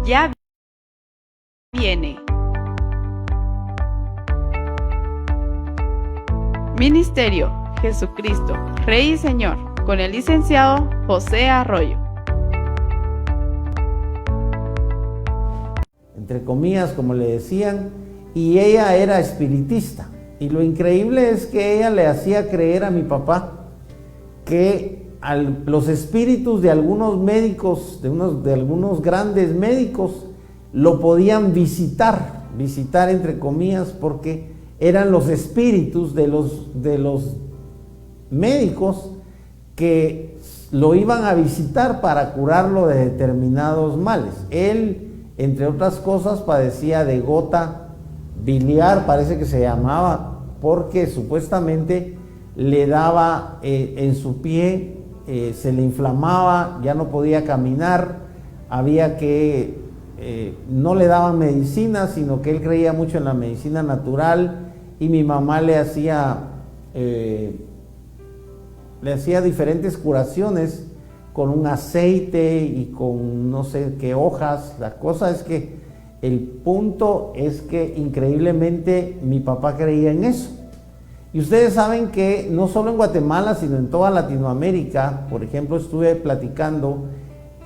Ya viene. Ministerio Jesucristo, Rey y Señor, con el licenciado José Arroyo. Entre comillas, como le decían, y ella era espiritista. Y lo increíble es que ella le hacía creer a mi papá que los espíritus de algunos médicos, de algunos grandes médicos, lo podían visitar entre comillas, porque eran los espíritus de los médicos que lo iban a visitar para curarlo de determinados males. Él, entre otras cosas, padecía de gota biliar, parece que se llamaba, porque supuestamente le daba en su pie, se le inflamaba, ya no podía caminar, no le daban medicina, sino que él creía mucho en la medicina natural, y mi mamá le hacía diferentes curaciones con un aceite y con no sé qué hojas. La cosa es que el punto es que increíblemente mi papá creía en eso. Y ustedes saben que no solo en Guatemala, sino en toda Latinoamérica, por ejemplo, estuve platicando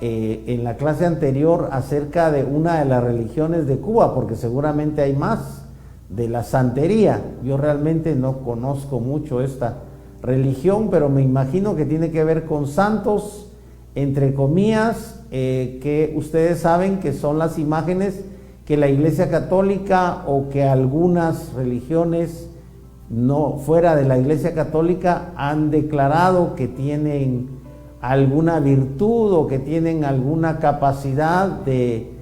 en la clase anterior acerca de una de las religiones de Cuba, porque seguramente hay más, de la santería. Yo realmente no conozco mucho esta religión, pero me imagino que tiene que ver con santos, entre comillas, que ustedes saben que son las imágenes que la Iglesia Católica o que algunas religiones no fuera de la Iglesia Católica han declarado que tienen alguna virtud o que tienen alguna capacidad de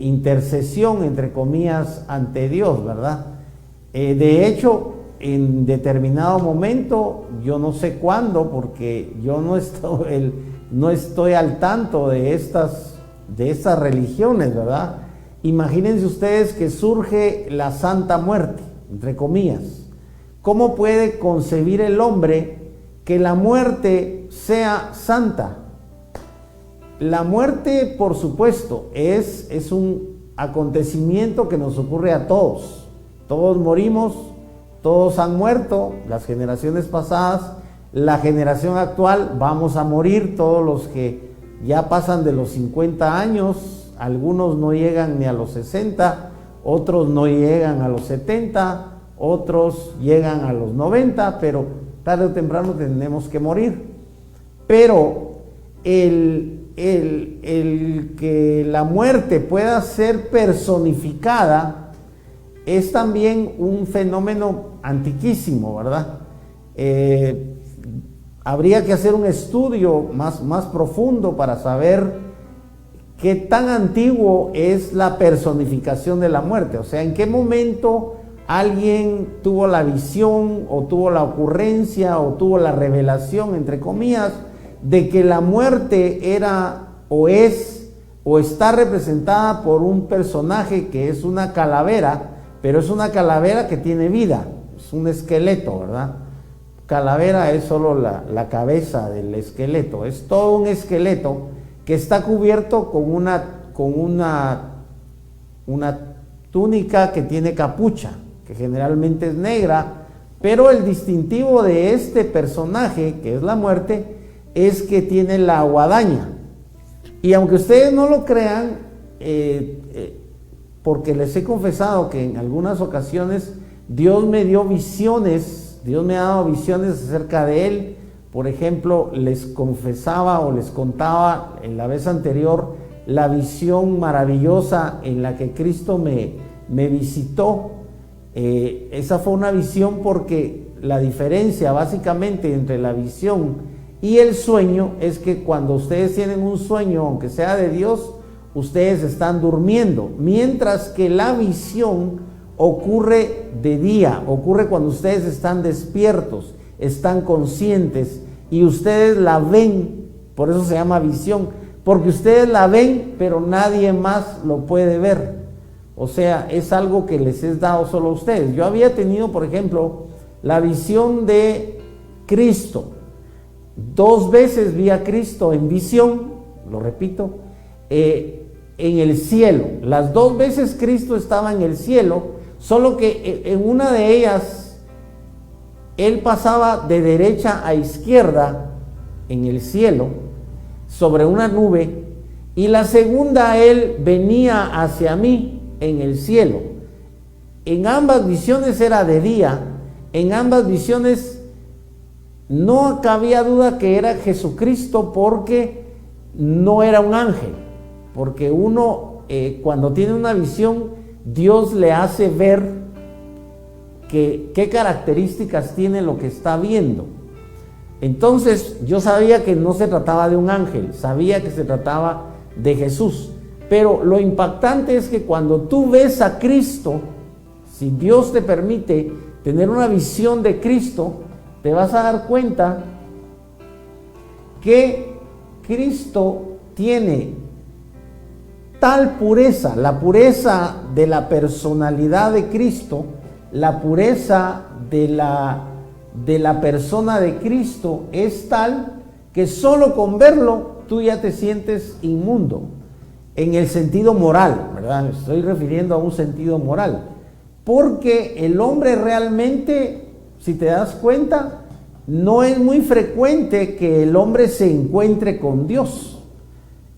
intercesión, entre comillas, ante Dios, ¿verdad? De hecho, en determinado momento, yo no sé cuándo, porque yo no estoy al tanto de estas religiones, ¿verdad? Imagínense ustedes que surge la Santa Muerte, entre comillas. ¿Cómo puede concebir el hombre que la muerte sea santa? La muerte, por supuesto, es un acontecimiento que nos ocurre a todos. Todos morimos, todos han muerto, las generaciones pasadas, la generación actual, vamos a morir, todos los que ya pasan de los 50 años, algunos no llegan ni a los 60, otros no llegan a los 70, otros llegan a los 90, pero tarde o temprano tenemos que morir. Pero el que la muerte pueda ser personificada es también un fenómeno antiquísimo, ¿verdad? Habría que hacer un estudio más profundo para saber qué tan antiguo es la personificación de la muerte. O sea, en qué momento alguien tuvo la visión o tuvo la ocurrencia o tuvo la revelación, entre comillas, de que la muerte era o es o está representada por un personaje que es una calavera, pero es una calavera que tiene vida, es un esqueleto, ¿verdad? Calavera es solo la cabeza del esqueleto, es todo un esqueleto que está cubierto con una túnica que tiene capucha, que generalmente es negra, pero el distintivo de este personaje, que es la muerte, es que tiene la guadaña. Y aunque ustedes no lo crean, porque les he confesado que en algunas ocasiones Dios me dio visiones, Dios me ha dado visiones acerca de Él. Por ejemplo, les confesaba o les contaba en la vez anterior la visión maravillosa en la que Cristo me visitó. Esa fue una visión porque la diferencia básicamente entre la visión y el sueño es que cuando ustedes tienen un sueño, aunque sea de Dios, ustedes están durmiendo, mientras que la visión ocurre de día, ocurre cuando ustedes están despiertos, están conscientes y ustedes la ven. Por eso se llama visión, porque ustedes la ven, pero nadie más lo puede ver. O sea, es algo que les es dado solo a ustedes. Yo había tenido, por ejemplo, la visión de Cristo. 2 veces vi a Cristo en visión, lo repito, en el cielo. Las dos veces Cristo estaba en el cielo, solo que en una de ellas Él pasaba de derecha a izquierda en el cielo, sobre una nube, y la segunda Él venía hacia mí en el cielo. En ambas visiones era de día, en ambas visiones no cabía duda que era Jesucristo, porque no era un ángel, porque uno cuando tiene una visión, Dios le hace ver qué características tiene lo que está viendo. Entonces yo sabía que no se trataba de un ángel, sabía que se trataba de Jesús. Pero lo impactante es que cuando tú ves a Cristo, si Dios te permite tener una visión de Cristo, te vas a dar cuenta que Cristo tiene tal pureza, la pureza de la personalidad de Cristo, la pureza de la persona de Cristo es tal que solo con verlo tú ya te sientes inmundo, en el sentido moral, ¿verdad? Me estoy refiriendo a un sentido moral, porque el hombre realmente, si te das cuenta, no es muy frecuente que el hombre se encuentre con Dios.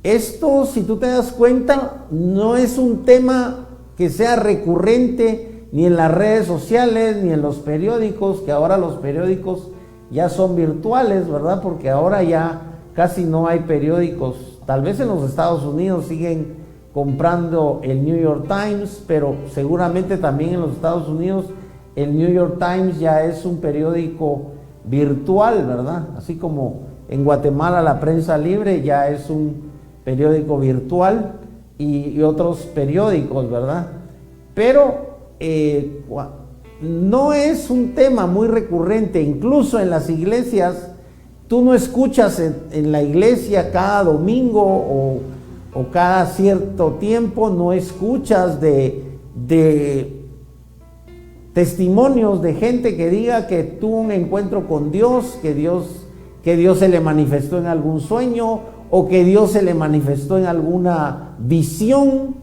Esto, si tú te das cuenta, no es un tema que sea recurrente ni en las redes sociales, ni en los periódicos, que ahora los periódicos ya son virtuales, ¿verdad? Porque ahora ya casi no hay periódicos. Tal vez en los Estados Unidos siguen comprando el New York Times, pero seguramente también en los Estados Unidos el New York Times ya es un periódico virtual, ¿verdad? Así como en Guatemala la Prensa Libre ya es un periódico virtual y otros periódicos, ¿verdad? Pero no es un tema muy recurrente. Incluso en las iglesias, tú no escuchas en la iglesia cada domingo o cada cierto tiempo, no escuchas de testimonios de gente que diga que tuvo un encuentro con Dios, que Dios se le manifestó en algún sueño o que Dios se le manifestó en alguna visión.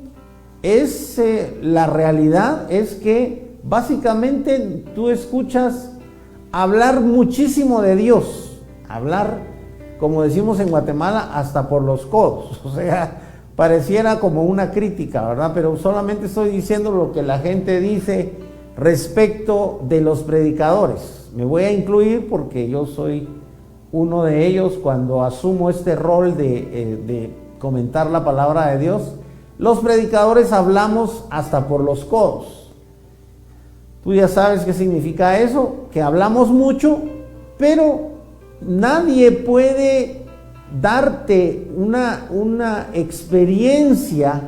La realidad es que básicamente tú escuchas hablar muchísimo de Dios, hablar, como decimos en Guatemala, hasta por los codos. O sea, pareciera como una crítica, ¿verdad? Pero solamente estoy diciendo lo que la gente dice respecto de los predicadores. Me voy a incluir porque yo soy uno de ellos cuando asumo este rol de comentar la palabra de Dios. Los predicadores hablamos hasta por los codos. Tú ya sabes qué significa eso, que hablamos mucho, pero nadie puede darte una experiencia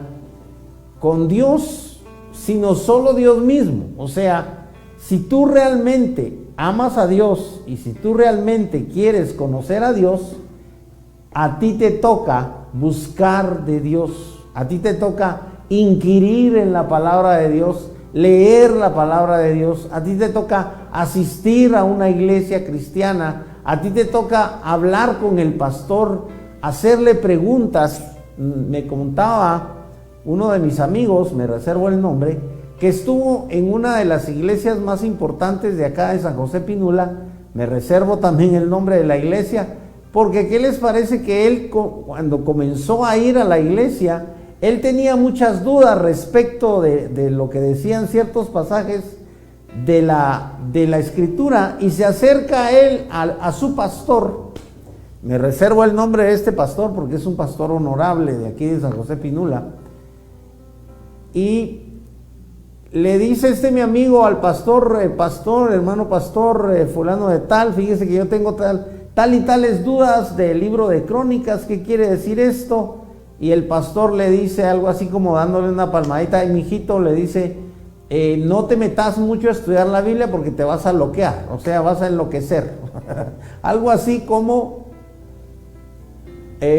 con Dios, sino solo Dios mismo. O sea, si tú realmente amas a Dios y si tú realmente quieres conocer a Dios, a ti te toca buscar de Dios. A ti te toca inquirir en la palabra de Dios, leer la palabra de Dios. A ti te toca asistir a una iglesia cristiana. A ti te toca hablar con el pastor, hacerle preguntas. Me contaba uno de mis amigos, me reservo el nombre, que estuvo en una de las iglesias más importantes de acá de San José Pinula. Me reservo también el nombre de la iglesia, porque ¿qué les parece que él, cuando comenzó a ir a la iglesia, él tenía muchas dudas respecto de lo que decían ciertos pasajes de la escritura, y se acerca a él, a su pastor? Me reservo el nombre de este pastor porque es un pastor honorable de aquí de San José Pinula, y le dice mi amigo al pastor, hermano pastor, fulano de tal, fíjese que yo tengo tal y tales dudas del libro de Crónicas, ¿qué quiere decir esto? Y el pastor le dice algo así como dándole una palmadita, y mi hijito le dice, no te metas mucho a estudiar la Biblia porque te vas a loquear, o sea, vas a enloquecer. Algo así como,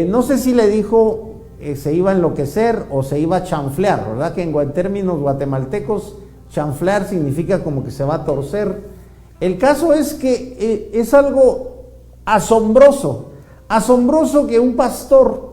no sé si le dijo se iba a enloquecer o se iba a chanflear, ¿verdad? Que en términos guatemaltecos, chanflear significa como que se va a torcer. El caso es que es algo asombroso que un pastor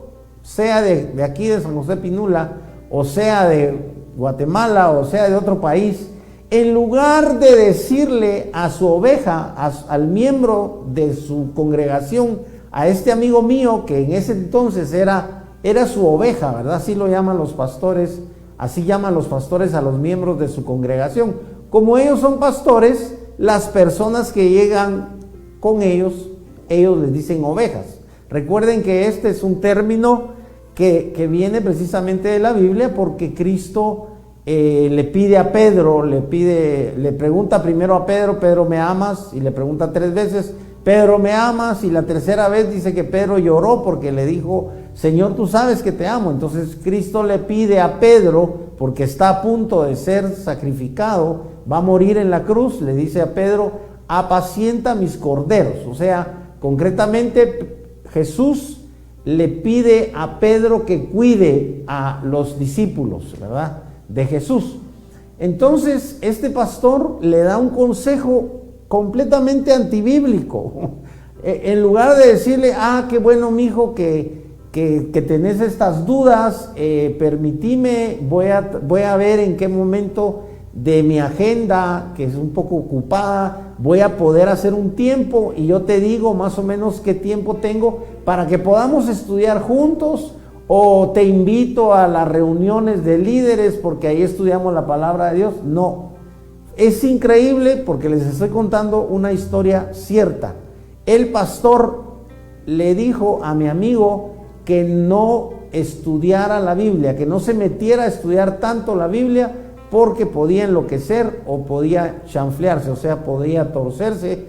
sea de aquí de San José Pinula, o sea de Guatemala, o sea de otro país, en lugar de decirle a su oveja, al miembro de su congregación, a este amigo mío que en ese entonces era su oveja, ¿verdad? Así lo llaman los pastores, así llaman los pastores a los miembros de su congregación. Como ellos son pastores, las personas que llegan con ellos les dicen ovejas. Recuerden que este es un término que viene precisamente de la Biblia, porque Cristo le pide a Pedro, le pregunta primero a Pedro, Pedro, ¿me amas? Y le pregunta 3 veces, Pedro, ¿me amas? Y la tercera vez dice que Pedro lloró porque le dijo, Señor, tú sabes que te amo. Entonces Cristo le pide a Pedro, porque está a punto de ser sacrificado, va a morir en la cruz, le dice a Pedro, apacienta mis corderos. O sea, concretamente Jesús le pide a Pedro que cuide a los discípulos, ¿verdad?, de Jesús. Entonces este pastor le da un consejo completamente antibíblico. En lugar de decirle, qué bueno, mijo, que tenés estas dudas, permitime, voy a ver en qué momento de mi agenda, que es un poco ocupada, voy a poder hacer un tiempo, y yo te digo más o menos qué tiempo tengo para que podamos estudiar juntos, o te invito a las reuniones de líderes porque ahí estudiamos la palabra de Dios. No, es increíble, porque les estoy contando una historia cierta. El pastor le dijo a mi amigo que no estudiara la Biblia, que no se metiera a estudiar tanto la Biblia, porque podía enloquecer o podía chanflearse, o sea, podía torcerse.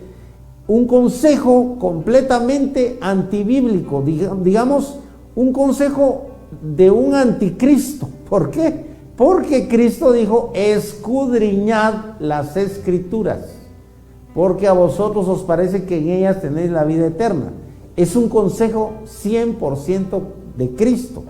Un consejo completamente antibíblico, digamos, un consejo de un anticristo. ¿Por qué? Porque Cristo dijo, escudriñad las Escrituras, porque a vosotros os parece que en ellas tenéis la vida eterna. Es un consejo 100% de Cristo.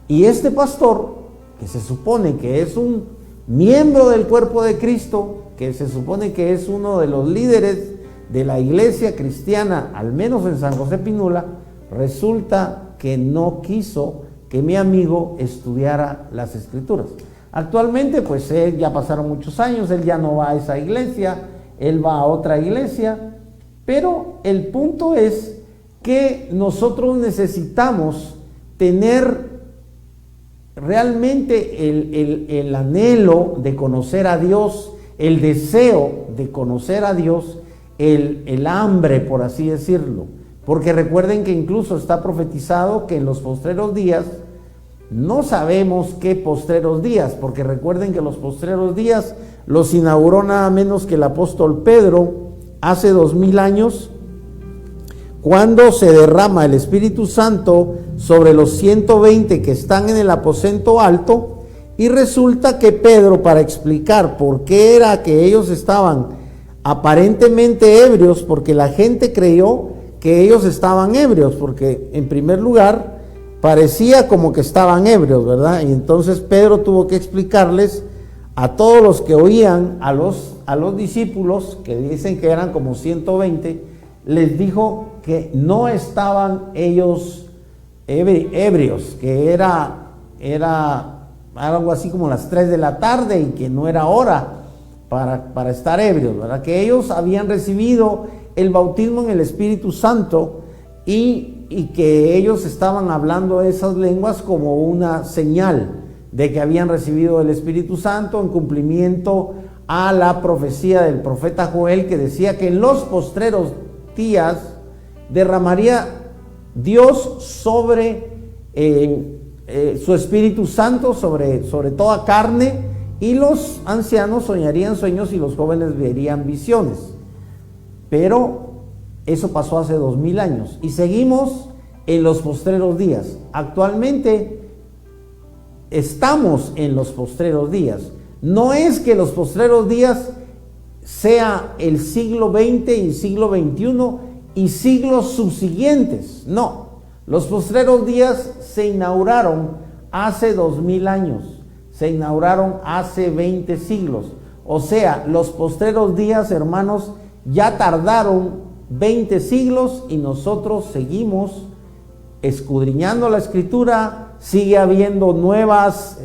Y este pastor, que se supone que es un miembro del cuerpo de Cristo, que se supone que es uno de los líderes de la iglesia cristiana, al menos en San José Pinula, resulta que no quiso que mi amigo estudiara las Escrituras. Actualmente, pues ya pasaron muchos años, él ya no va a esa iglesia, él va a otra iglesia, pero el punto es que nosotros necesitamos tener realmente el anhelo de conocer a Dios, el deseo de conocer a Dios, el hambre, por así decirlo. Porque recuerden que incluso está profetizado que en los postreros días, no sabemos qué postreros días, porque recuerden que los postreros días los inauguró nada menos que el apóstol Pedro hace 2000 años, cuando se derrama el Espíritu Santo sobre los 120 que están en el aposento alto. Y resulta que Pedro, para explicar por qué era que ellos estaban aparentemente ebrios, porque la gente creyó que ellos estaban ebrios, porque en primer lugar parecía como que estaban ebrios, ¿verdad? Y entonces Pedro tuvo que explicarles a todos los que oían, a los discípulos, que dicen que eran como 120, les dijo que no estaban ellos ebrios, que era algo así como las 3 de la tarde y que no era hora para estar ebrios, ¿verdad? Que ellos habían recibido el bautismo en el Espíritu Santo y que ellos estaban hablando esas lenguas como una señal de que habían recibido el Espíritu Santo, en cumplimiento a la profecía del profeta Joel, que decía que en los postreros días derramaría Dios sobre su Espíritu Santo sobre toda carne, y los ancianos soñarían sueños y los jóvenes verían visiones. Pero eso pasó hace 2000 años y seguimos en los postreros días. Actualmente estamos en los postreros días. No es que los postreros días sea el siglo XX y siglo XXI y siglos subsiguientes. No, los postreros días se inauguraron hace 2000 años, se inauguraron hace 20 siglos. O sea, los postreros días, hermanos, ya tardaron 20 siglos y nosotros seguimos escudriñando la Escritura, sigue habiendo nuevas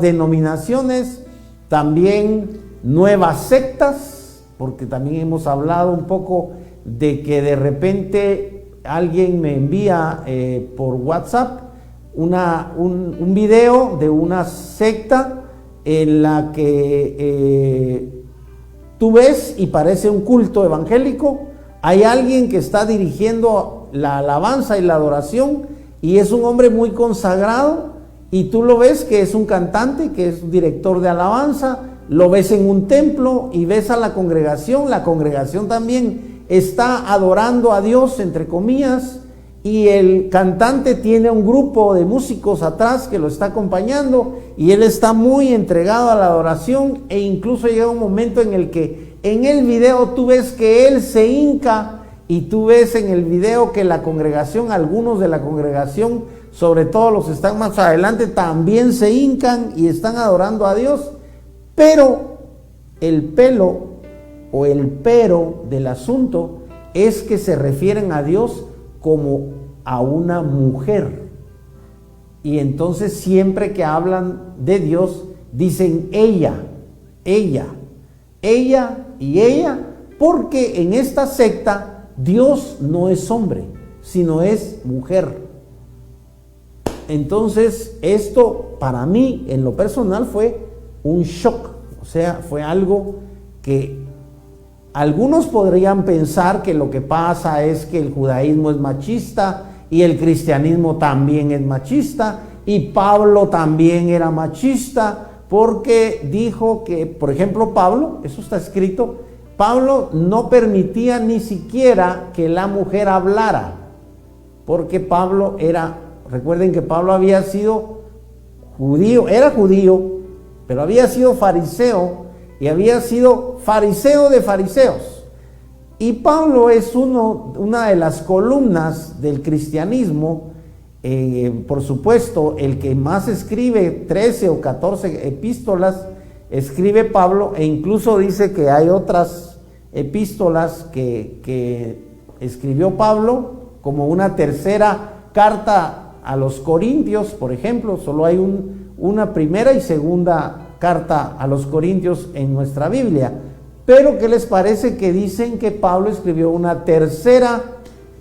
denominaciones, también nuevas sectas, porque también hemos hablado un poco de que de repente alguien me envía por WhatsApp un video de una secta en la que tú ves y parece un culto evangélico. Hay alguien que está dirigiendo la alabanza y la adoración y es un hombre muy consagrado, y tú lo ves que es un cantante, que es un director de alabanza, lo ves en un templo y ves a la congregación también está adorando a Dios, entre comillas, y el cantante tiene un grupo de músicos atrás que lo está acompañando y él está muy entregado a la adoración, e incluso llega un momento en el que en el video tú ves que él se hinca, y tú ves en el video que la congregación, algunos de la congregación, sobre todo los que están más adelante, también se hincan y están adorando a Dios. Pero el pero del asunto es que se refieren a Dios como a una mujer, y entonces siempre que hablan de Dios dicen ella, porque en esta secta Dios no es hombre, sino es mujer. Entonces esto para mí en lo personal fue un shock, o sea, fue algo que algunos podrían pensar que lo que pasa es que el judaísmo es machista y el cristianismo también es machista, y Pablo también era machista porque dijo que, por ejemplo, Pablo, eso está escrito, Pablo no permitía ni siquiera que la mujer hablara, porque Pablo recuerden que Pablo había sido judío, era judío, pero había sido fariseo, y había sido fariseo de fariseos. Y Pablo es una de las columnas del cristianismo, por supuesto, el que más escribe, 13 o 14 epístolas, escribe Pablo, e incluso dice que hay otras epístolas que escribió Pablo, como una tercera carta a los Corintios, por ejemplo. Solo hay una primera y segunda carta a los Corintios en nuestra Biblia. Pero ¿qué les parece que dicen que Pablo escribió una tercera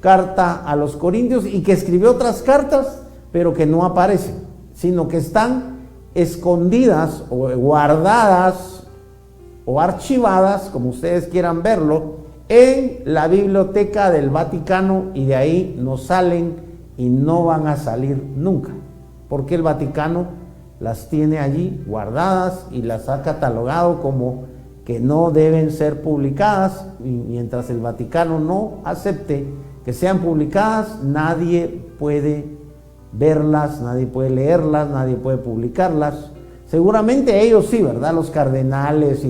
carta a los Corintios y que escribió otras cartas, pero que no aparecen, sino que están escondidas o guardadas o archivadas, como ustedes quieran verlo, en la biblioteca del Vaticano, y de ahí no salen y no van a salir nunca, porque el Vaticano las tiene allí guardadas y las ha catalogado como que no deben ser publicadas, y mientras el Vaticano no acepte que sean publicadas, nadie puede verlas, nadie puede leerlas, nadie puede publicarlas. Seguramente ellos sí, ¿verdad? Los cardenales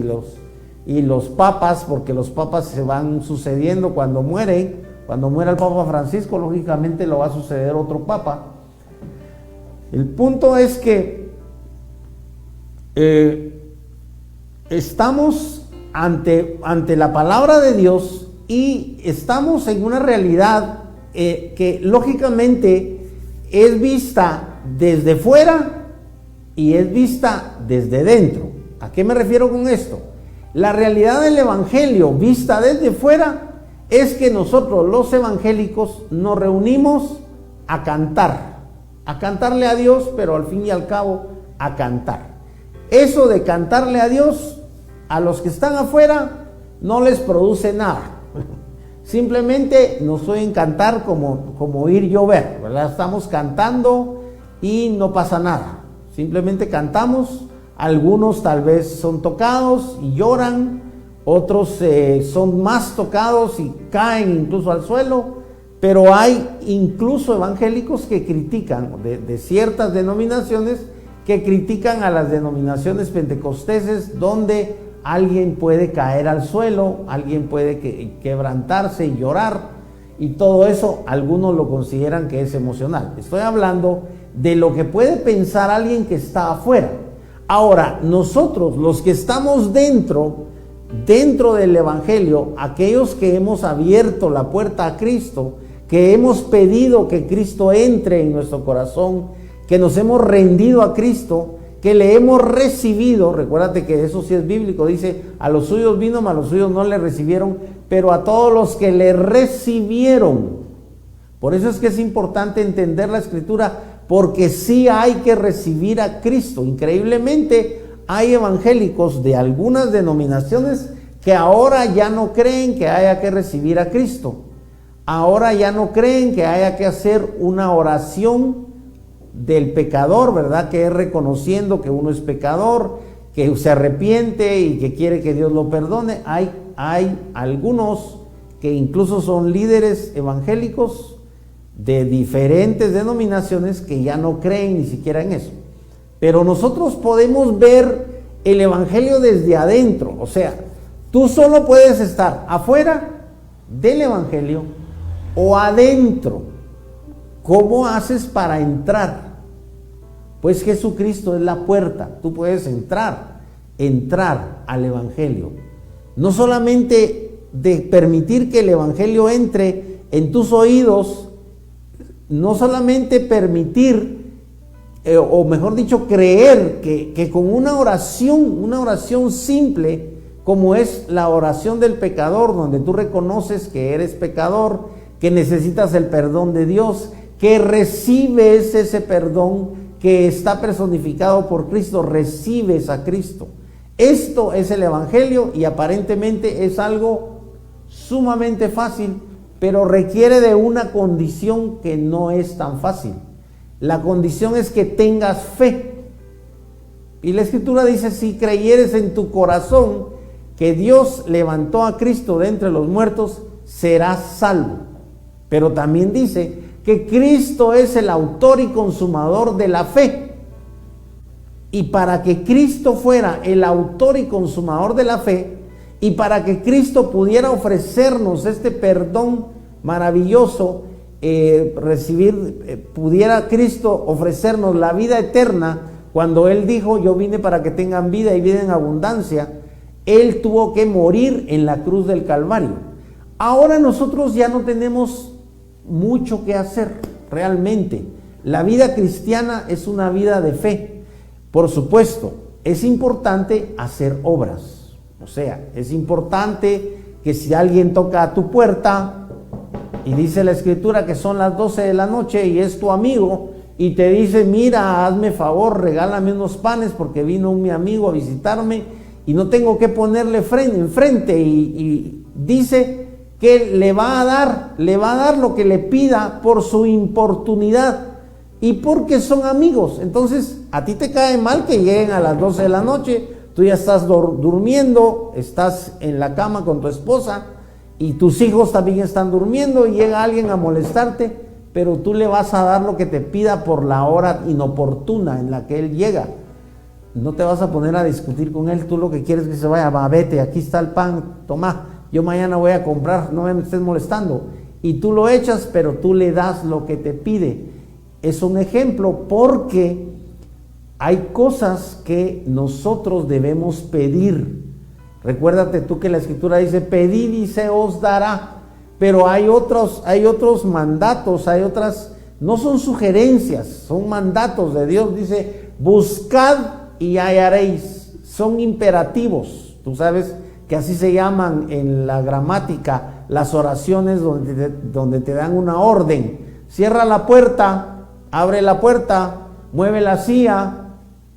y los papas, porque los papas se van sucediendo cuando mueren. Cuando muera el Papa Francisco, lógicamente lo va a suceder otro papa. El punto es que estamos ante la palabra de Dios, y estamos en una realidad que lógicamente es vista desde fuera y es vista desde dentro. ¿A qué me refiero con esto? La realidad del evangelio vista desde fuera es que nosotros los evangélicos nos reunimos a cantarle a Dios, pero al fin y al cabo a cantar. Eso de cantarle a Dios a los que están afuera no les produce nada. Simplemente nos oyen cantar como oír llover, ¿verdad? Estamos cantando y no pasa nada. Simplemente cantamos. Algunos tal vez son tocados y lloran, otros son más tocados y caen incluso al suelo, pero hay incluso evangélicos que critican, de ciertas denominaciones, que critican a las denominaciones pentecosteses, donde alguien puede caer al suelo, alguien puede quebrantarse y llorar, y todo eso algunos lo consideran que es emocional. Estoy hablando de lo que puede pensar alguien que está afuera. Ahora, nosotros, los que estamos dentro del evangelio, aquellos que hemos abierto la puerta a Cristo, que hemos pedido que Cristo entre en nuestro corazón, que nos hemos rendido a Cristo, que le hemos recibido. Recuérdate que eso sí es bíblico, dice, a los suyos vino, mas a los suyos no le recibieron, pero a todos los que le recibieron. Por eso es que es importante entender la Escritura, porque sí hay que recibir a Cristo. Increíblemente, hay evangélicos de algunas denominaciones que ahora ya no creen que haya que recibir a Cristo. Ahora ya no creen que haya que hacer una oración del pecador, ¿verdad? Que es reconociendo que uno es pecador, que se arrepiente y que quiere que Dios lo perdone. Hay algunos que incluso son líderes evangélicos de diferentes denominaciones que ya no creen ni siquiera en eso. Pero nosotros podemos ver el evangelio desde adentro. O sea, tú solo puedes estar afuera del evangelio o adentro. ¿Cómo haces para entrar? Pues Jesucristo es la puerta. Tú puedes entrar al evangelio. No solamente de permitir que el evangelio entre en tus oídos, no solamente permitir, o mejor dicho, creer que con una oración simple, como es la oración del pecador, donde tú reconoces que eres pecador, que necesitas el perdón de Dios, que recibes ese perdón que está personificado por Cristo, recibes a Cristo. Esto es el evangelio y aparentemente es algo sumamente fácil, pero requiere de una condición que no es tan fácil. La condición es que tengas fe. Y la Escritura dice, si creyeres en tu corazón que Dios levantó a Cristo de entre los muertos, serás salvo. Pero también dice que Cristo es el autor y consumador de la fe. Y para que Cristo fuera el autor y consumador de la fe, y para que Cristo pudiera ofrecernos este perdón maravilloso, pudiera Cristo ofrecernos la vida eterna, cuando Él dijo, yo vine para que tengan vida y vida en abundancia, Él tuvo que morir en la cruz del Calvario. Ahora nosotros ya no tenemos mucho que hacer realmente. La vida cristiana es una vida de fe. Por supuesto, es importante hacer obras. O sea, es importante que si alguien toca a tu puerta y dice la Escritura que son las 12 de la noche y es tu amigo y te dice, mira, hazme favor, regálame unos panes porque vino mi amigo a visitarme y no tengo que ponerle enfrente, y dice que le va a dar lo que le pida por su importunidad y porque son amigos. Entonces a ti te cae mal que lleguen a las 12 de la noche, tú ya estás durmiendo, estás en la cama con tu esposa y tus hijos también están durmiendo y llega alguien a molestarte, pero tú le vas a dar lo que te pida por la hora inoportuna en la que él llega. No te vas a poner a discutir con él, tú lo que quieres es que se vaya, va, vete, aquí está el pan, toma, yo mañana voy a comprar, no me estés molestando. Y tú lo echas, pero tú le das lo que te pide. Es un ejemplo porque hay cosas que nosotros debemos pedir. Recuérdate tú que la Escritura dice, pedid y se os dará. Pero hay otros mandatos, no son sugerencias, son mandatos de Dios. Dice, buscad y hallaréis. Son imperativos. Tú sabes que así se llaman en la gramática las oraciones donde te dan una orden. Cierra la puerta, abre la puerta, mueve la silla.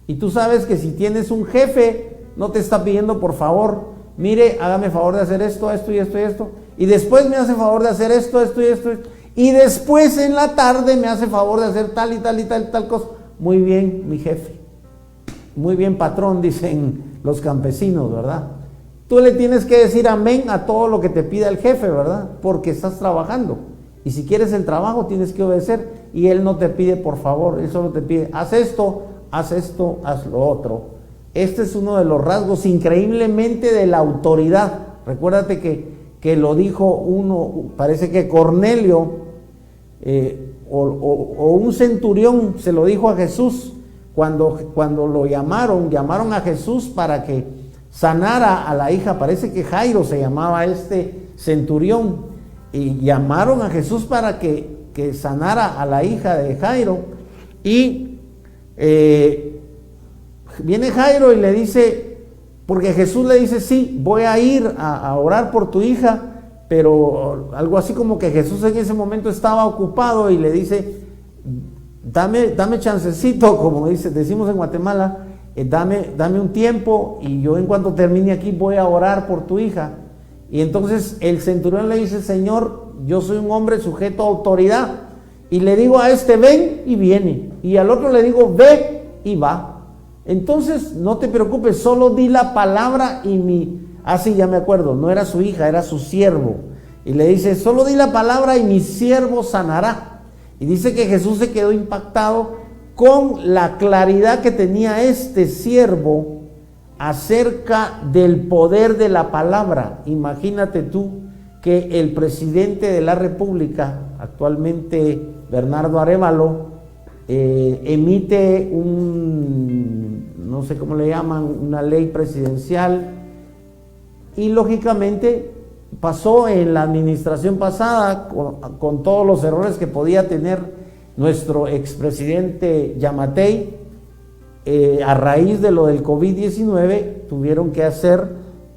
Y tú sabes que si tienes un jefe, no te está pidiendo por favor, mire, hágame favor de hacer esto, esto y esto y esto. Y después me hace favor de hacer esto, esto y esto. Y después en la tarde me hace favor de hacer tal y tal y tal y tal cosa. Muy bien, mi jefe. Muy bien, patrón, dicen los campesinos, ¿verdad? Tú le tienes que decir amén a todo lo que te pida el jefe, ¿verdad? Porque estás trabajando. Y si quieres el trabajo, tienes que obedecer. Y él no te pide por favor, él solo te pide, haz esto, haz lo otro. Este es uno de los rasgos increíblemente de la autoridad. Recuérdate que lo dijo uno, parece que Cornelio o un centurión se lo dijo a Jesús cuando lo llamaron a Jesús para que sanara a la hija, parece que Jairo se llamaba este centurión, y llamaron a Jesús para que sanara a la hija de Jairo. Y viene Jairo y le dice, porque Jesús le dice, sí, voy a ir a orar por tu hija, pero algo así como que Jesús en ese momento estaba ocupado y le dice, dame chancecito, como decimos en Guatemala, dame un tiempo y yo en cuanto termine aquí voy a orar por tu hija. Y entonces el centurión le dice, Señor, yo soy un hombre sujeto a autoridad, y le digo a este, ven, y viene, y al otro le digo, ve, y va. Entonces no te preocupes, solo di la palabra y sí, ya me acuerdo, no era su hija, era su siervo, y le dice, solo di la palabra y mi siervo sanará. Y dice que Jesús se quedó impactado con la claridad que tenía este siervo acerca del poder de la palabra. Imagínate tú que el presidente de la República, actualmente Bernardo Arévalo, emite no sé cómo le llaman, una ley presidencial, y lógicamente pasó en la administración pasada con todos los errores que podía tener nuestro expresidente Yamatei. A raíz de lo del COVID-19 tuvieron que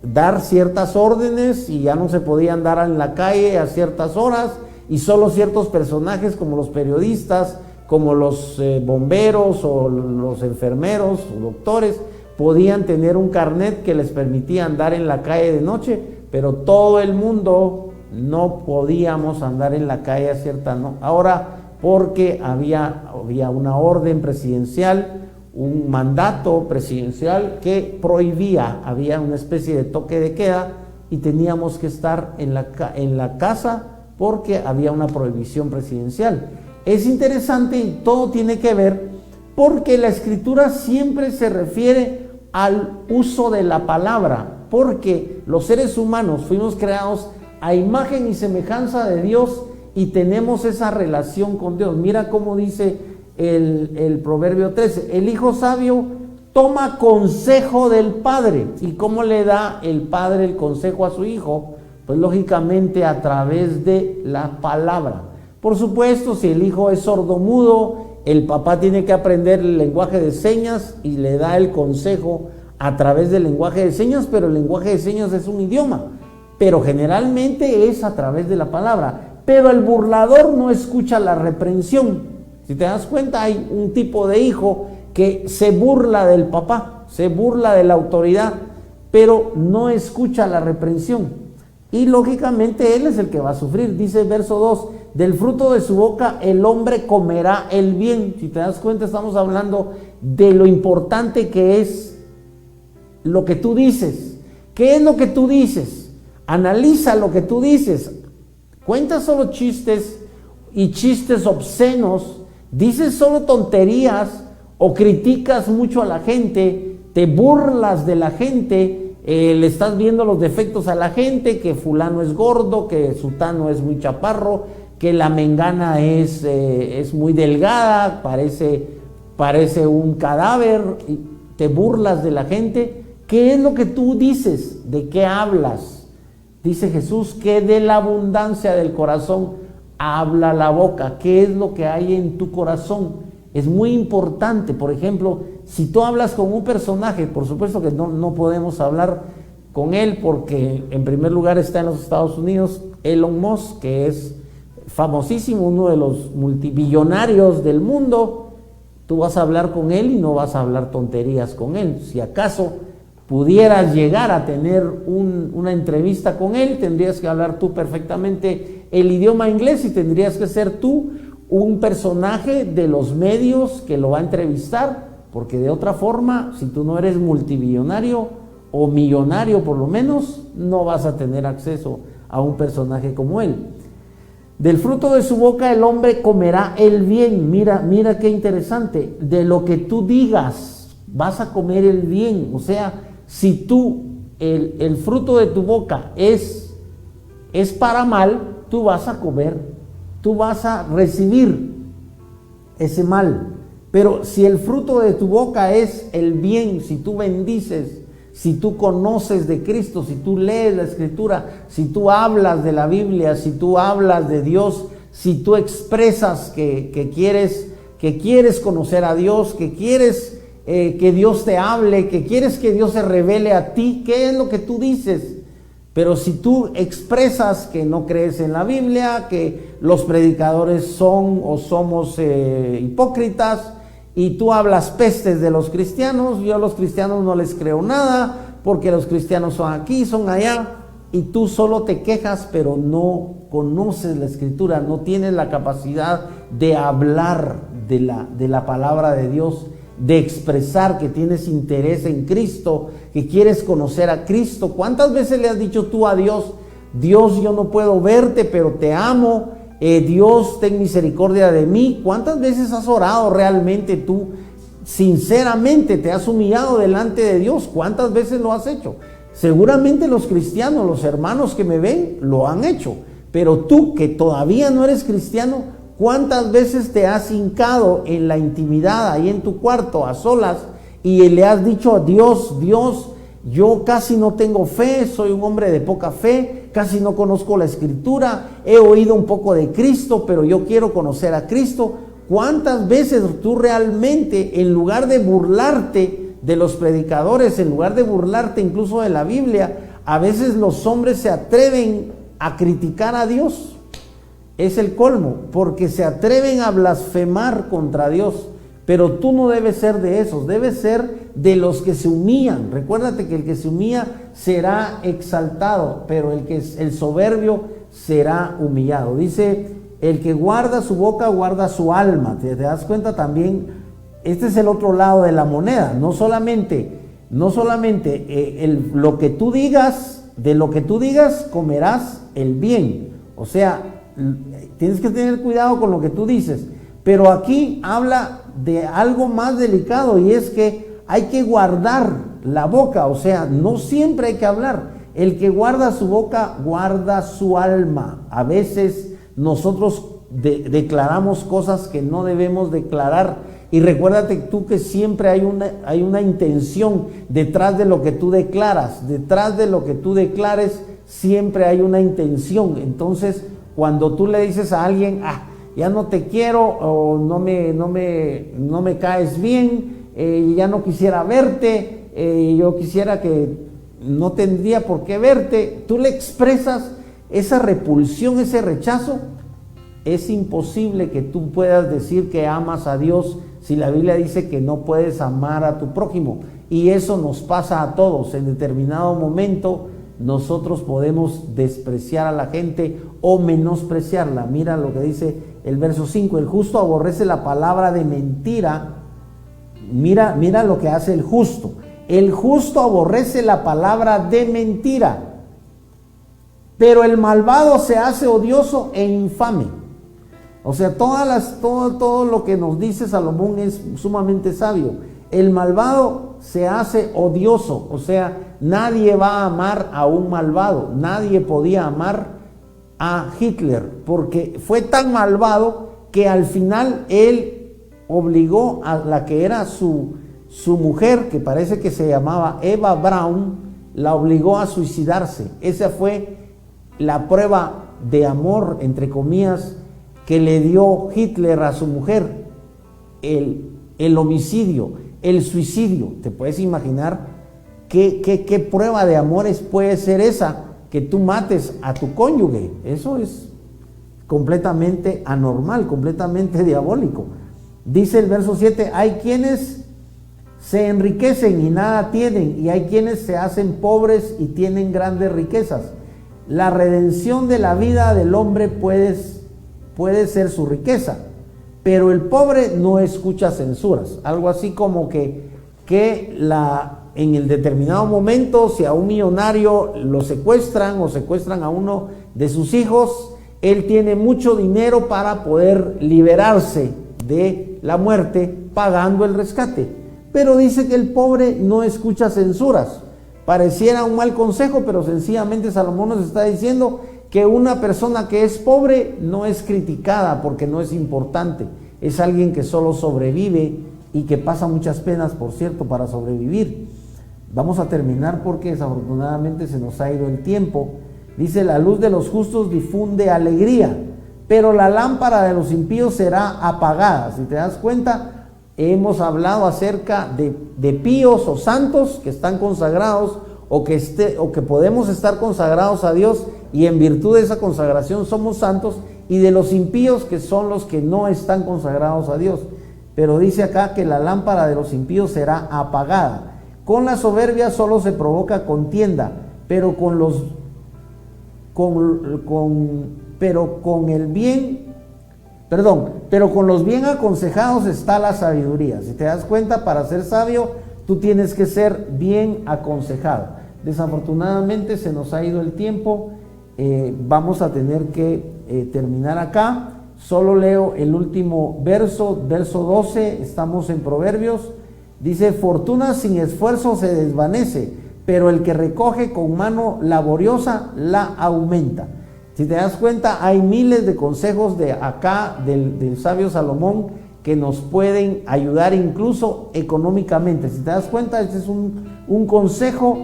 dar ciertas órdenes y ya no se podía andar en la calle a ciertas horas, y solo ciertos personajes como los periodistas, como los bomberos o los enfermeros o doctores podían tener un carnet que les permitía andar en la calle de noche, pero todo el mundo no podíamos andar en la calle a cierta hora, porque había una orden presidencial, un mandato presidencial que prohibía, había una especie de toque de queda y teníamos que estar en la casa porque había una prohibición presidencial. Es interesante y todo tiene que ver porque la escritura siempre se refiere al uso de la palabra, porque los seres humanos fuimos creados a imagen y semejanza de Dios y tenemos esa relación con Dios. Mira cómo dice el Proverbio 13, el hijo sabio toma consejo del padre. ¿Y cómo le da el padre el consejo a su hijo? Pues lógicamente a través de la palabra. Por supuesto, si el hijo es sordomudo, el papá tiene que aprender el lenguaje de señas y le da el consejo a través del lenguaje de señas, pero el lenguaje de señas es un idioma, pero generalmente es a través de la palabra. Pero el burlador no escucha la reprensión. Si te das cuenta, hay un tipo de hijo que se burla del papá, se burla de la autoridad, pero no escucha la reprensión. Y lógicamente él es el que va a sufrir. Dice el verso 2, del fruto de su boca el hombre comerá el bien. Si te das cuenta, estamos hablando de lo importante que es lo que tú dices. ¿Qué es lo que tú dices? Analiza lo que tú dices. Cuentas solo chistes y chistes obscenos, dices solo tonterías o criticas mucho a la gente, te burlas de la gente, le estás viendo los defectos a la gente, que fulano es gordo, que sutano es muy chaparro, que la mengana es muy delgada, parece un cadáver, y te burlas de la gente. ¿Qué es lo que tú dices? ¿De qué hablas? Dice Jesús que de la abundancia del corazón habla la boca. ¿Qué es lo que hay en tu corazón? Es muy importante. Por ejemplo, si tú hablas con un personaje, por supuesto que no podemos hablar con él porque en primer lugar está en los Estados Unidos Elon Musk, que es famosísimo, uno de los multibillonarios del mundo. Tú vas a hablar con él y no vas a hablar tonterías con él. Si acaso pudieras llegar a tener una entrevista con él, tendrías que hablar tú perfectamente el idioma inglés y tendrías que ser tú un personaje de los medios que lo va a entrevistar, porque de otra forma, si tú no eres multibillonario o millonario por lo menos, no vas a tener acceso a un personaje como él. Del fruto de su boca el hombre comerá el bien. Mira qué interesante. De lo que tú digas, vas a comer el bien. O sea, si tú, el fruto de tu boca es para mal, tú vas a comer, tú vas a recibir ese mal. Pero si el fruto de tu boca es el bien, si tú bendices, si tú conoces de Cristo, si tú lees la Escritura, si tú hablas de la Biblia, si tú hablas de Dios, si tú expresas que quieres conocer a Dios, que quieres que Dios te hable, que quieres que Dios se revele a ti, ¿qué es lo que tú dices? Pero si tú expresas que no crees en la Biblia, que los predicadores son o somos hipócritas, y tú hablas pestes de los cristianos, yo a los cristianos no les creo nada, porque los cristianos son aquí, son allá, y tú solo te quejas, pero no conoces la Escritura, no tienes la capacidad de hablar de la palabra de Dios, de expresar que tienes interés en Cristo, que quieres conocer a Cristo. ¿Cuántas veces le has dicho tú a Dios, Dios, yo no puedo verte, pero te amo, Dios, ten misericordia de mí? ¿Cuántas veces has orado realmente tú? Sinceramente te has humillado delante de Dios. ¿Cuántas veces lo has hecho? Seguramente los cristianos, los hermanos que me ven, lo han hecho. Pero tú que todavía no eres cristiano, ¿cuántas veces te has hincado en la intimidad, ahí en tu cuarto, a solas, y le has dicho a Dios, Dios, yo casi no tengo fe, soy un hombre de poca fe, casi no conozco la Escritura, he oído un poco de Cristo, pero yo quiero conocer a Cristo? ¿Cuántas veces tú realmente, en lugar de burlarte de los predicadores, en lugar de burlarte incluso de la Biblia, a veces los hombres se atreven a criticar a Dios? Es el colmo, porque se atreven a blasfemar contra Dios. Pero tú no debes ser de esos, debes ser de los que se humillan. Recuérdate que el que se humilla será exaltado, pero el soberbio será humillado. Dice, el que guarda su boca guarda su alma. ¿Te das cuenta también? Este es el otro lado de la moneda. No solamente lo que tú digas, de lo que tú digas comerás el bien. O sea, tienes que tener cuidado con lo que tú dices. Pero aquí habla de algo más delicado, y es que hay que guardar la boca. O sea, no siempre hay que hablar. El que guarda su boca guarda su alma. A veces nosotros declaramos cosas que no debemos declarar, y recuérdate tú que siempre hay una intención detrás de lo que tú declaras. Detrás de lo que tú declares siempre hay una intención. Entonces, cuando tú le dices a alguien, ya no te quiero, o no me caes bien, ya no quisiera verte, yo quisiera que no tendría por qué verte, tú le expresas esa repulsión, ese rechazo. Es imposible que tú puedas decir que amas a Dios si la Biblia dice que no puedes amar a tu prójimo. Y eso nos pasa a todos. En determinado momento nosotros podemos despreciar a la gente o menospreciarla. Mira lo que dice el verso 5, el justo aborrece la palabra de mentira. Mira lo que hace el justo. El justo aborrece la palabra de mentira, pero el malvado se hace odioso e infame. O sea, todo lo que nos dice Salomón es sumamente sabio. El malvado se hace odioso, o sea, nadie va a amar a un malvado. Nadie podía amar a Hitler, porque fue tan malvado que al final él obligó a la que era su mujer, que parece que se llamaba Eva Braun, la obligó a suicidarse. Esa fue la prueba de amor, entre comillas, que le dio Hitler a su mujer, el homicidio, el suicidio. ¿Te puedes imaginar qué prueba de amores puede ser esa? Que tú mates a tu cónyuge. Eso es completamente anormal, completamente diabólico. Dice el verso 7, hay quienes se enriquecen y nada tienen, y hay quienes se hacen pobres y tienen grandes riquezas. La redención de la vida del hombre puede ser su riqueza, pero el pobre no escucha censuras. Algo así como que en el determinado momento, si a un millonario lo secuestran o secuestran a uno de sus hijos, él tiene mucho dinero para poder liberarse de la muerte pagando el rescate. Pero dice que el pobre no escucha censuras. Pareciera un mal consejo, pero sencillamente Salomón nos está diciendo que una persona que es pobre no es criticada porque no es importante. Es alguien que solo sobrevive y que pasa muchas penas, por cierto, para sobrevivir. Vamos a terminar porque desafortunadamente se nos ha ido el tiempo. Dice, la luz de los justos difunde alegría, pero la lámpara de los impíos será apagada. Si te das cuenta, hemos hablado acerca de píos o santos que están consagrados o que podemos estar consagrados a Dios y en virtud de esa consagración somos santos, y de los impíos que son los que no están consagrados a Dios. Pero dice acá que la lámpara de los impíos será apagada. Con la soberbia solo se provoca contienda, pero con los bien aconsejados está la sabiduría. Si te das cuenta, para ser sabio, tú tienes que ser bien aconsejado. Desafortunadamente se nos ha ido el tiempo. Vamos a tener que terminar acá. Solo leo el último verso 12, estamos en Proverbios. Dice, fortuna sin esfuerzo se desvanece, pero el que recoge con mano laboriosa la aumenta. Si te das cuenta, hay miles de consejos de acá del sabio Salomón que nos pueden ayudar incluso económicamente. Si te das cuenta, este es un consejo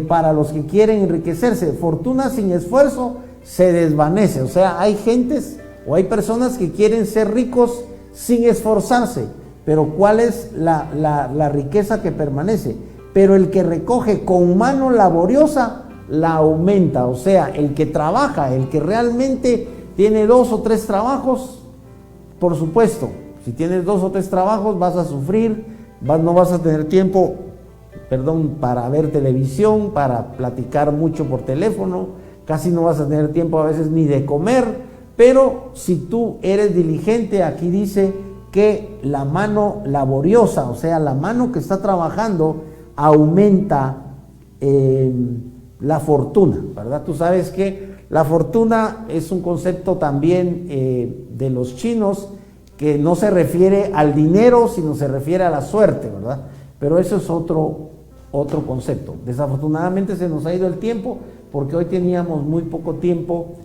para los que quieren enriquecerse. Fortuna sin esfuerzo se desvanece. O sea, hay gentes o hay personas que quieren ser ricos sin esforzarse. Pero ¿cuál es la riqueza que permanece? Pero el que recoge con mano laboriosa la aumenta. O sea, el que trabaja, el que realmente tiene 2 o 3 trabajos, por supuesto, si tienes 2 o 3 trabajos vas a sufrir, no vas a tener tiempo, para ver televisión, para platicar mucho por teléfono, casi no vas a tener tiempo a veces ni de comer. Pero si tú eres diligente, aquí dice que la mano laboriosa, o sea, la mano que está trabajando, aumenta la fortuna, ¿verdad? Tú sabes que la fortuna es un concepto también de los chinos, que no se refiere al dinero, sino se refiere a la suerte, ¿verdad? Pero eso es otro concepto. Desafortunadamente se nos ha ido el tiempo, porque hoy teníamos muy poco tiempo.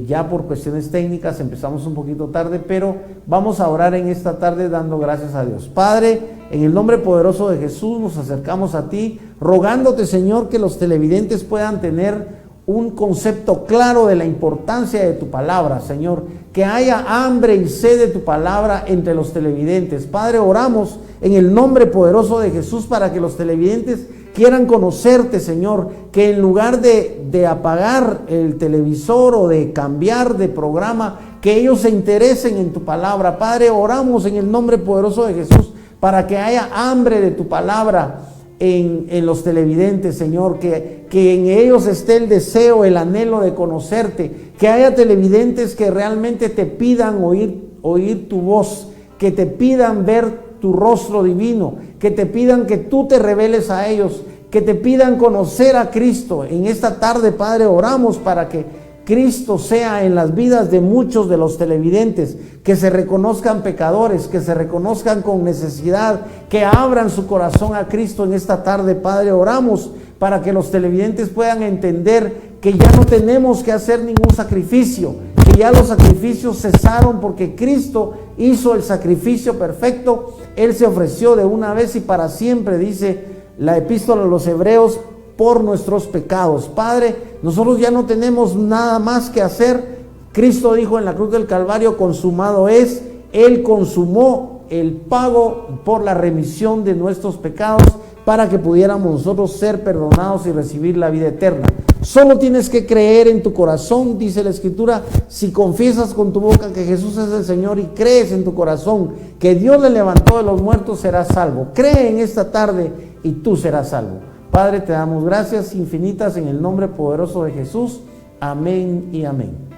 Ya por cuestiones técnicas empezamos un poquito tarde, pero vamos a orar en esta tarde dando gracias a Dios. Padre, en el nombre poderoso de Jesús nos acercamos a ti, rogándote, Señor, que los televidentes puedan tener un concepto claro de la importancia de tu palabra, Señor, que haya hambre y sed de tu palabra entre los televidentes. Padre, oramos en el nombre poderoso de Jesús para que los televidentes quieran conocerte, Señor, que en lugar de apagar el televisor o de cambiar de programa, que ellos se interesen en tu palabra. Padre, oramos en el nombre poderoso de Jesús para que haya hambre de tu palabra en los televidentes, Señor, que en ellos esté el deseo, el anhelo de conocerte, que haya televidentes que realmente te pidan oír tu voz, que te pidan ver tu rostro divino, que te pidan que tú te reveles a ellos, que te pidan conocer a Cristo. En esta tarde, Padre, oramos para que Cristo sea en las vidas de muchos de los televidentes, que se reconozcan pecadores, que se reconozcan con necesidad, que abran su corazón a Cristo en esta tarde. Padre, oramos para que los televidentes puedan entender que ya no tenemos que hacer ningún sacrificio, que ya los sacrificios cesaron porque Cristo hizo el sacrificio perfecto. Él se ofreció de una vez y para siempre, dice la epístola a los Hebreos, por nuestros pecados. Padre, nosotros ya no tenemos nada más que hacer. Cristo dijo en la cruz del Calvario, consumado es. Él consumó el pago por la remisión de nuestros pecados para que pudiéramos nosotros ser perdonados y recibir la vida eterna. Solo tienes que creer en tu corazón, dice la Escritura. Si confiesas con tu boca que Jesús es el Señor y crees en tu corazón que Dios le levantó de los muertos, serás salvo. Cree en esta tarde y tú serás salvo. Padre, te damos gracias infinitas en el nombre poderoso de Jesús. Amén y amén.